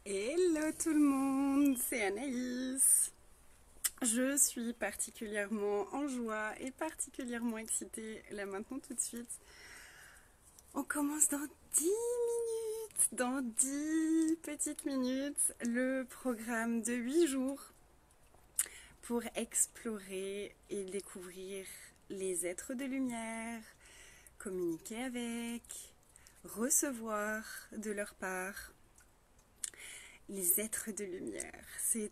Hello tout le monde, c'est Anaïs. Je suis particulièrement en joie et particulièrement excitée là maintenant tout de suite. On commence dans 10 minutes, dans 10 petites minutes, le programme de 8 jours pour explorer et découvrir les êtres de lumière, communiquer avec, recevoir de leur part. Les êtres de lumière, c'est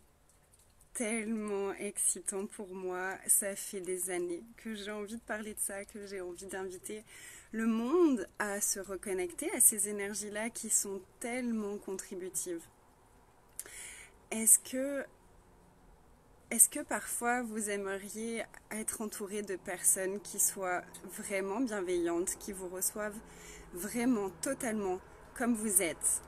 tellement excitant pour moi. Ça fait des années que j'ai envie de parler de ça, que j'ai envie d'inviter le monde à se reconnecter à ces énergies-là qui sont tellement contributives. Est-ce que parfois vous aimeriez être entouré de personnes qui soient vraiment bienveillantes, qui vous reçoivent vraiment totalement comme vous êtes,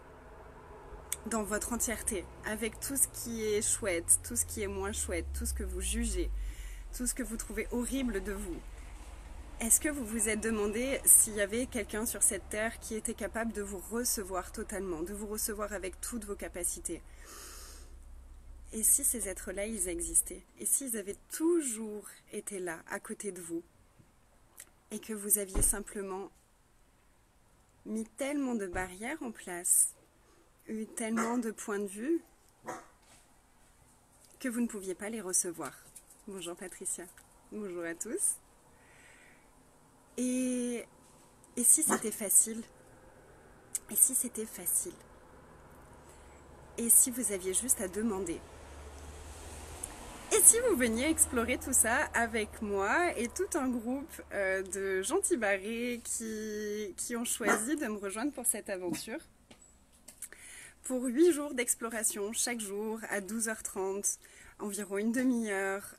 dans votre entièreté, avec tout ce qui est chouette, tout ce qui est moins chouette, tout ce que vous jugez, tout ce que vous trouvez horrible de vous? Est-ce que vous vous êtes demandé s'il y avait quelqu'un sur cette terre qui était capable de vous recevoir totalement, de vous recevoir avec toutes vos capacités? Et si ces êtres-là, ils existaient? Et s'ils avaient toujours été là, à côté de vous? Et que vous aviez simplement mis tellement de barrières en place, eu tellement de points de vue, que vous ne pouviez pas les recevoir. Bonjour Patricia, bonjour à tous. Et si c'était facile? Et si c'était facile? Et si vous aviez juste à demander? Et si vous veniez explorer tout ça avec moi et tout un groupe de gentils barrés qui ont choisi de me rejoindre pour cette aventure? Pour 8 jours d'exploration, chaque jour à 12h30, environ une demi-heure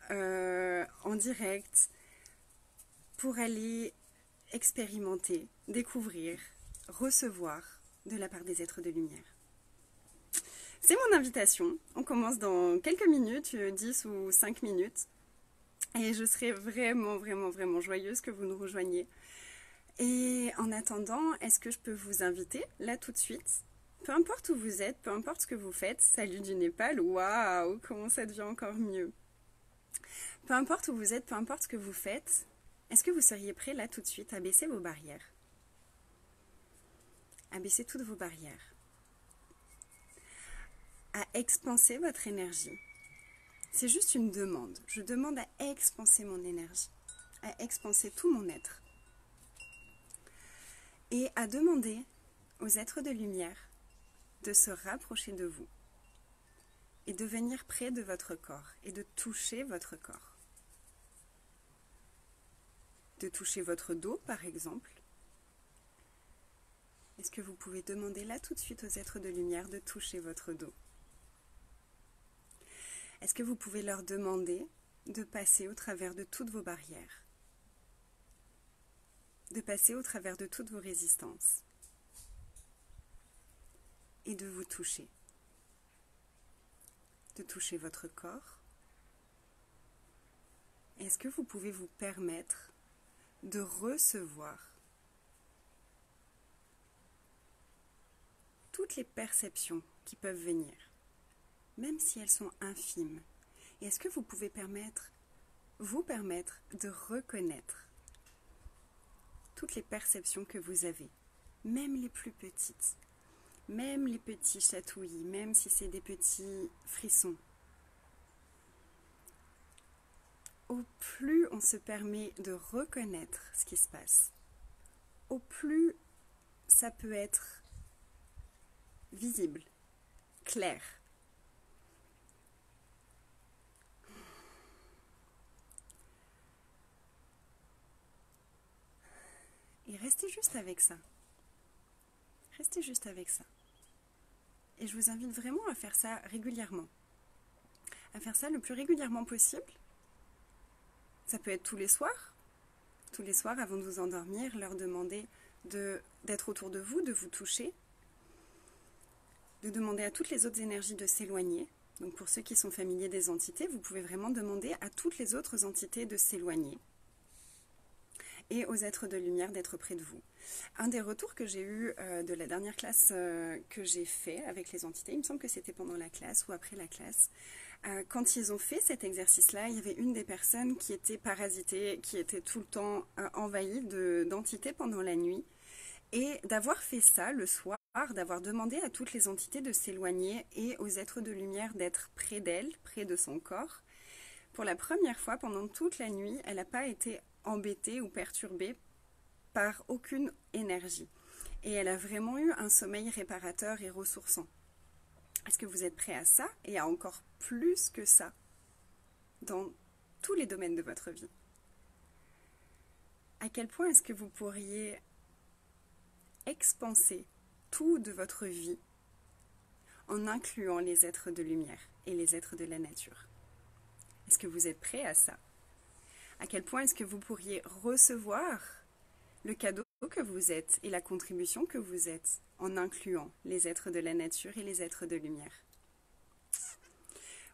en direct, pour aller expérimenter, découvrir, recevoir de la part des êtres de lumière. C'est mon invitation. On commence dans quelques minutes, 10 ou 5 minutes. Et je serai vraiment, vraiment, vraiment joyeuse que vous nous rejoigniez. Et en attendant, est-ce que je peux vous inviter là tout de suite? Peu importe où vous êtes, peu importe ce que vous faites, salut du Népal, waouh, comment ça devient encore mieux. Peu importe où vous êtes, peu importe ce que vous faites, est-ce que vous seriez prêt là tout de suite à baisser vos barrières? À baisser toutes vos barrières. À expanser votre énergie. C'est juste une demande. Je demande à expanser mon énergie, à expanser tout mon être. Et à demander aux êtres de lumière de se rapprocher de vous et de venir près de votre corps et de toucher votre corps. De toucher votre dos, par exemple. Est-ce que vous pouvez demander là tout de suite aux êtres de lumière de toucher votre dos? Est-ce que vous pouvez leur demander de passer au travers de toutes vos barrières? De passer au travers de toutes vos résistances? Et de vous toucher? De toucher votre corps? Est-ce que vous pouvez vous permettre de recevoir toutes les perceptions qui peuvent venir, même si elles sont infimes? Et est-ce que vous pouvez vous permettre de reconnaître toutes les perceptions que vous avez, même les plus petites, même les petits chatouillis, même si c'est des petits frissons? Au plus on se permet de reconnaître ce qui se passe, au plus ça peut être visible, clair. Et restez juste avec ça. Restez juste avec ça. Et je vous invite vraiment à faire ça régulièrement. À faire ça le plus régulièrement possible. Ça peut être tous les soirs. Tous les soirs, avant de vous endormir, leur demander d'être autour de vous, de vous toucher. De demander à toutes les autres énergies de s'éloigner. Donc pour ceux qui sont familiers des entités, vous pouvez vraiment demander à toutes les autres entités de s'éloigner. et aux êtres de lumière d'être près de vous. Un des retours que j'ai eu de la dernière classe que j'ai fait avec les entités, il me semble que c'était pendant la classe ou après la classe, quand ils ont fait cet exercice-là, il y avait une des personnes qui était parasitée, qui était tout le temps envahie d'entités pendant la nuit. Et d'avoir fait ça le soir, d'avoir demandé à toutes les entités de s'éloigner et aux êtres de lumière d'être près d'elle, près de son corps, pour la première fois pendant toute la nuit, elle n'a pas été embêtée ou perturbée par aucune énergie. Et elle a vraiment eu un sommeil réparateur et ressourçant. Est-ce que vous êtes prêts à ça et à encore plus que ça dans tous les domaines de votre vie? À quel point est-ce que vous pourriez expanser tout de votre vie en incluant les êtres de lumière et les êtres de la nature? Est-ce que vous êtes prêts à ça? À quel point est-ce que vous pourriez recevoir le cadeau que vous êtes et la contribution que vous êtes en incluant les êtres de la nature et les êtres de lumière?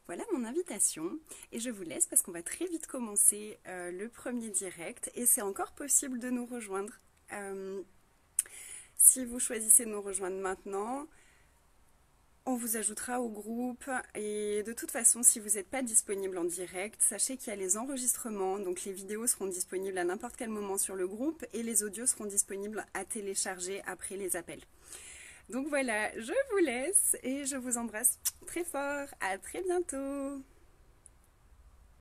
Voilà mon invitation et je vous laisse parce qu'on va très vite commencer le premier direct et c'est encore possible de nous rejoindre. Si vous choisissez de nous rejoindre maintenant, on vous ajoutera au groupe et de toute façon, si vous n'êtes pas disponible en direct, sachez qu'il y a les enregistrements, donc les vidéos seront disponibles à n'importe quel moment sur le groupe et les audios seront disponibles à télécharger après les appels. Donc voilà, je vous laisse et je vous embrasse très fort. À très bientôt.